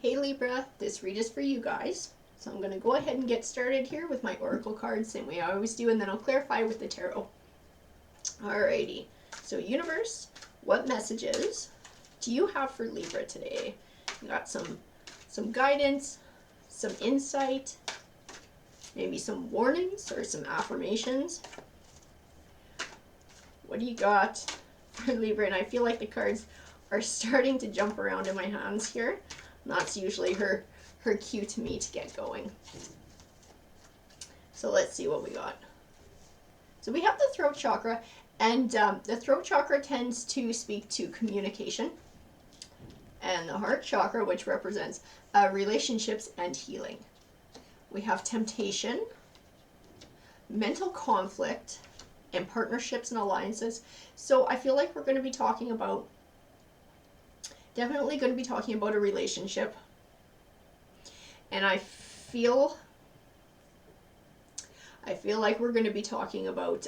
Hey Libra, this read is for you guys. So I'm going to go ahead and get started here with my oracle cards, same way I always do, and then I'll clarify with the tarot. Alrighty, so universe, what messages do you have for Libra today? You got some guidance, some insight, maybe some warnings or some affirmations. What do you got for Libra? And I feel like the cards are starting to jump around in my hands here. And that's usually her cue to me to get going. So let's see what we got. So we have the throat chakra, and the throat chakra tends to speak to communication, and the heart chakra, which represents relationships and healing. We have temptation, mental conflict, and partnerships and alliances. So I feel like we're going to be talking about, definitely going to be talking about a relationship. And I feel like we're going to be talking about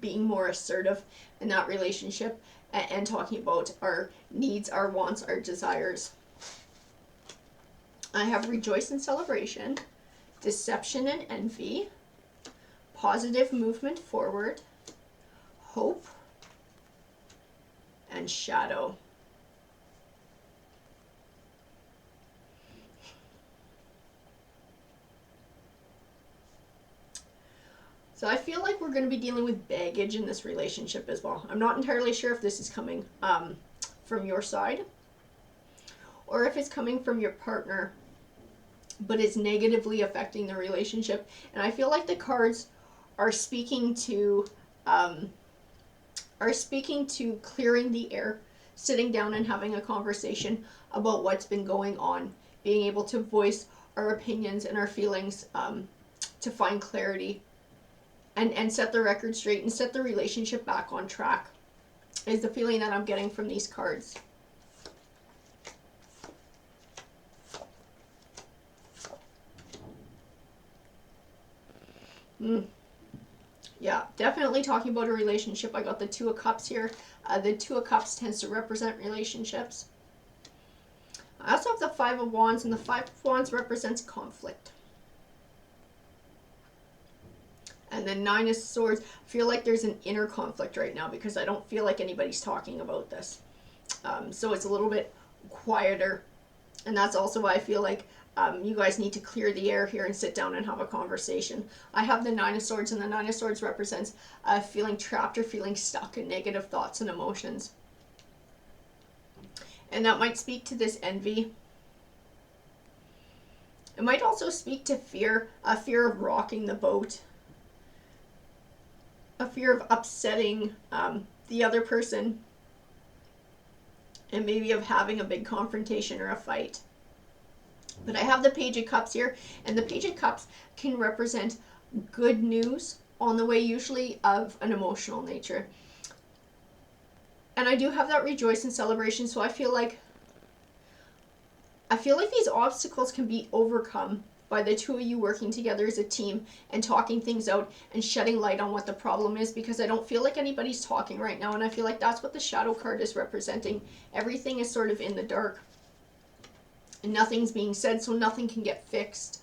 being more assertive in that relationship, and talking about our needs, our wants, our desires. I have rejoice and celebration, deception and envy, positive movement forward, hope, and shadow. So I feel like we're going to be dealing with baggage in this relationship as well. I'm not entirely sure if this is coming from your side, or if it's coming from your partner, but it's negatively affecting the relationship. And I feel like the cards are speaking to clearing the air, sitting down and having a conversation about what's been going on, being able to voice our opinions and our feelings to find clarity, and set the record straight and set the relationship back on track, is the feeling that I'm getting from these cards. Yeah, definitely talking about a relationship. I got the Two of Cups here. The Two of Cups tends to represent relationships. I also have the Five of Wands, and the Five of Wands represents conflict. And then Nine of Swords, I feel like there's an inner conflict right now because I don't feel like anybody's talking about this. So it's a little bit quieter. And that's also why I feel like you guys need to clear the air here and sit down and have a conversation. I have the Nine of Swords, and the Nine of Swords represents feeling trapped or feeling stuck in negative thoughts and emotions. And that might speak to this envy. It might also speak to fear, a fear of rocking the boat, a fear of upsetting the other person, and maybe of having a big confrontation or a fight. But I have the Page of Cups here, and the Page of Cups can represent good news on the way, usually of an emotional nature. And I do have that rejoice and celebration, so I feel like these obstacles can be overcome by the two of you working together as a team and talking things out and shedding light on what the problem is, because I don't feel like anybody's talking right now, and I feel like that's what the Shadow card is representing. Everything is sort of in the dark, and nothing's being said, so nothing can get fixed.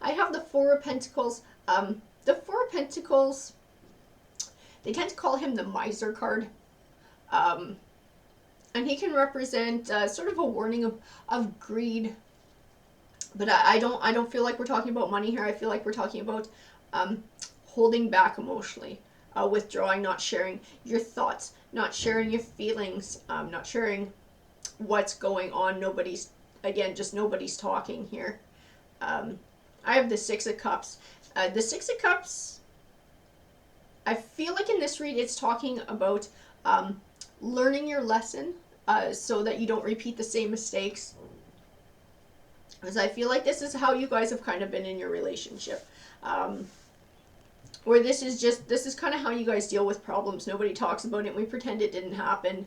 I have the Four of Pentacles. The Four of Pentacles, they tend to call him the Miser card. And he can represent sort of a warning of greed. But I don't feel like we're talking about money here. I feel like we're talking about holding back emotionally, withdrawing, not sharing your thoughts, not sharing your feelings, not sharing what's going on. Nobody's talking here. I have the Six of Cups. The Six of Cups, I feel like in this read it's talking about learning your lesson so that you don't repeat the same mistakes. Because I feel like this is how you guys have kind of been in your relationship. Where this is kind of how you guys deal with problems. Nobody talks about it, and we pretend it didn't happen.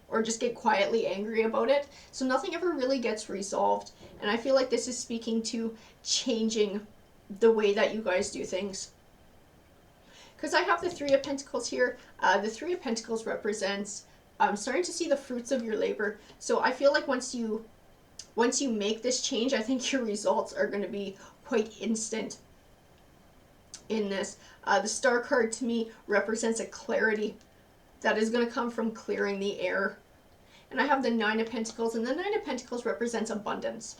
Or just get quietly angry about it. So nothing ever really gets resolved. And I feel like this is speaking to changing the way that you guys do things. because I have the Three of Pentacles here, the Three of Pentacles represents starting to see the fruits of your labor. So I feel like once you make this change, I think your results are going to be quite instant in this. The Star card to me represents a clarity that is going to come from clearing the air. And I have the Nine of Pentacles, and the Nine of Pentacles represents abundance.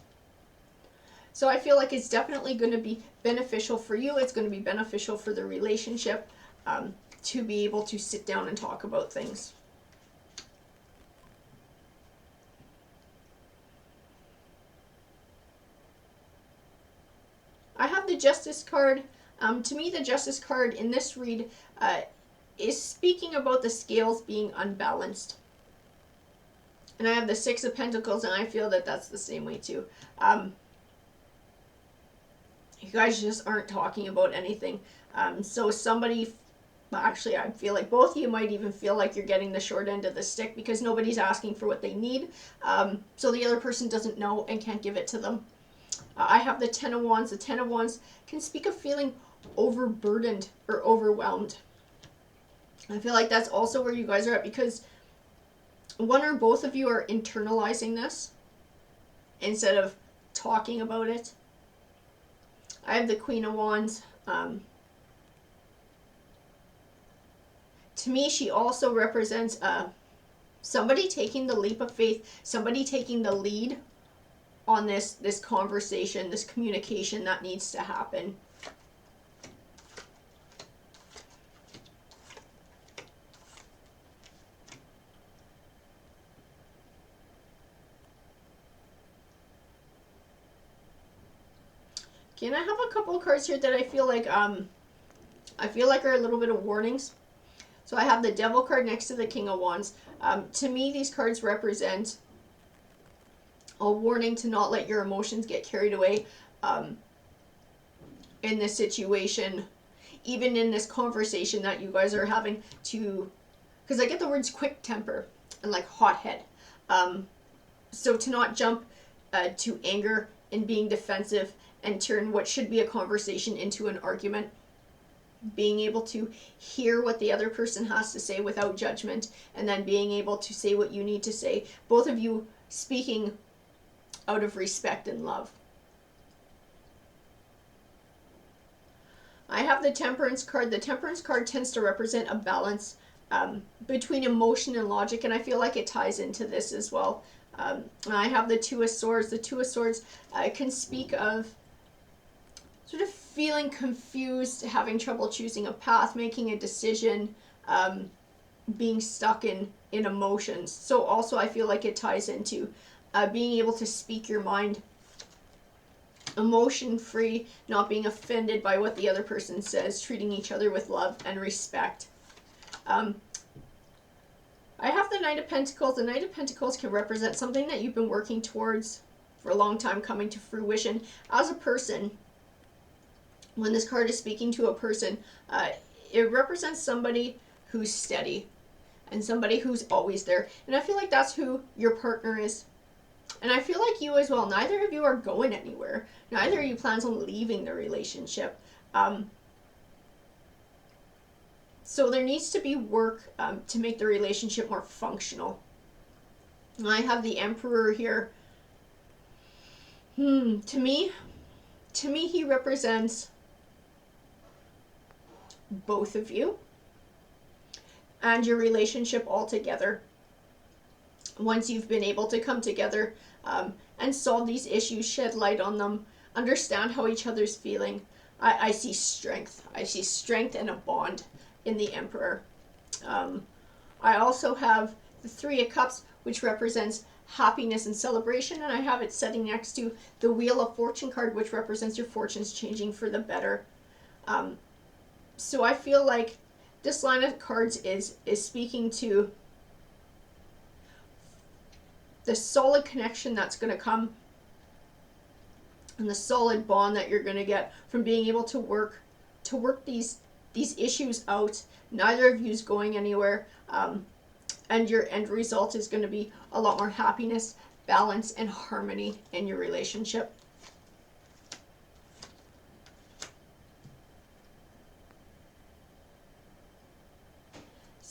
So I feel like it's definitely going to be beneficial for you. It's going to be beneficial for the relationship to be able to sit down and talk about things. I have the Justice card. To me, the Justice card in this read is speaking about the scales being unbalanced. And I have the Six of Pentacles, and I feel that that's the same way too. You guys just aren't talking about anything. So somebody, well, actually, I feel like both of you might even feel like you're getting the short end of the stick because nobody's asking for what they need. So the other person doesn't know and can't give it to them. I have the Ten of Wands. The Ten of Wands can speak of feeling overburdened or overwhelmed. I feel like that's also where you guys are at, because one or both of you are internalizing this instead of talking about it. I have the Queen of Wands. To me, she also represents somebody taking the leap of faith, somebody taking the lead on this conversation, this communication that needs to happen. Okay, and I have a couple of cards here that I feel like are a little bit of warnings. So I have the Devil card next to the King of Wands. To me, these cards represent a warning to not let your emotions get carried away in this situation, even in this conversation that you guys are having, to, because I get the words quick temper and like hothead. So to not jump to anger and being defensive and turn what should be a conversation into an argument. Being able to hear what the other person has to say without judgment, and then being able to say what you need to say. Both of you speaking out of respect and love. I have the Temperance card. The Temperance card tends to represent a balance between emotion and logic, and I feel like it ties into this as well. I have the Two of Swords. The Two of Swords can speak of sort of feeling confused, having trouble choosing a path, making a decision, being stuck in emotions. So also I feel like it ties into being able to speak your mind, emotion free, not being offended by what the other person says, treating each other with love and respect. I have the Knight of Pentacles. The Knight of Pentacles can represent something that you've been working towards for a long time coming to fruition. As a person, when this card is speaking to a person, it represents somebody who's steady and somebody who's always there. And I feel like that's who your partner is. And I feel like you as well. Neither of you are going anywhere. Neither of you plans on leaving the relationship. So there needs to be work to make the relationship more functional. And I have the Emperor here. To me, he represents both of you and your relationship altogether. Once you've been able to come together and solve these issues, shed light on them, understand how each other's feeling, I see strength. I see strength and a bond in the Emperor. I also have the Three of Cups, which represents happiness and celebration, and I have it sitting next to the Wheel of Fortune card, which represents your fortunes changing for the better. So I feel like this line of cards is speaking to the solid connection that's going to come and the solid bond that you're going to get from being able to work these issues out. Neither of you is going anywhere, and your end result is going to be a lot more happiness, balance, and harmony in your relationship.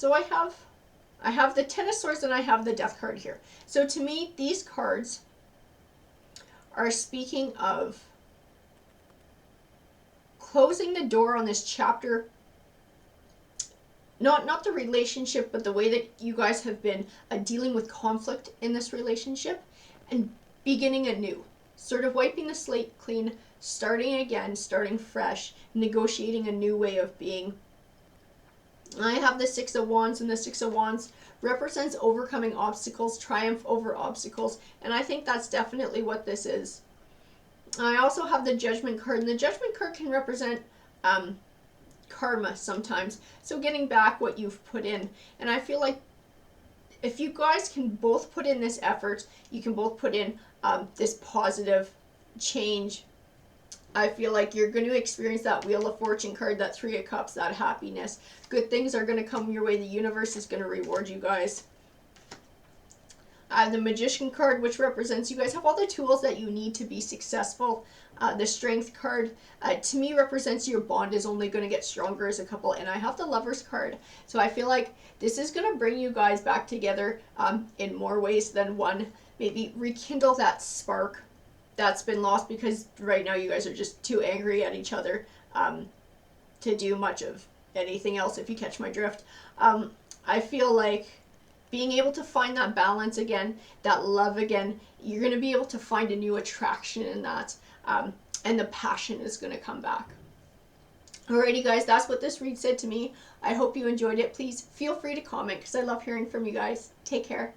So I have the Ten of Swords and I have the Death card here. So to me, these cards are speaking of closing the door on this chapter. Not the relationship, but the way that you guys have been dealing with conflict in this relationship, and beginning anew. Sort of wiping the slate clean, starting again, starting fresh, negotiating a new way of being. I have the Six of Wands, and the Six of Wands represents overcoming obstacles, triumph over obstacles, and I think that's definitely what this is. I also have the Judgment card, and the Judgment card can represent karma sometimes. So getting back what you've put in. And I feel like if you guys can both put in this effort, you can both put in this positive change, I feel like you're going to experience that Wheel of Fortune card, that Three of Cups, that happiness. Good things are going to come your way. The universe is going to reward you guys. I have the Magician card, which represents you guys have all the tools that you need to be successful. The Strength card, to me, represents your bond is only going to get stronger as a couple. And I have the Lovers card. So I feel like this is going to bring you guys back together in more ways than one. Maybe rekindle that spark that's been lost, because right now you guys are just too angry at each other to do much of anything else, if you catch my drift. I feel like being able to find that balance again, that love again, you're going to be able to find a new attraction in that, and the passion is going to come back. Alrighty guys, that's what this read said to me. I hope you enjoyed it. Please feel free to comment because I love hearing from you guys. Take care.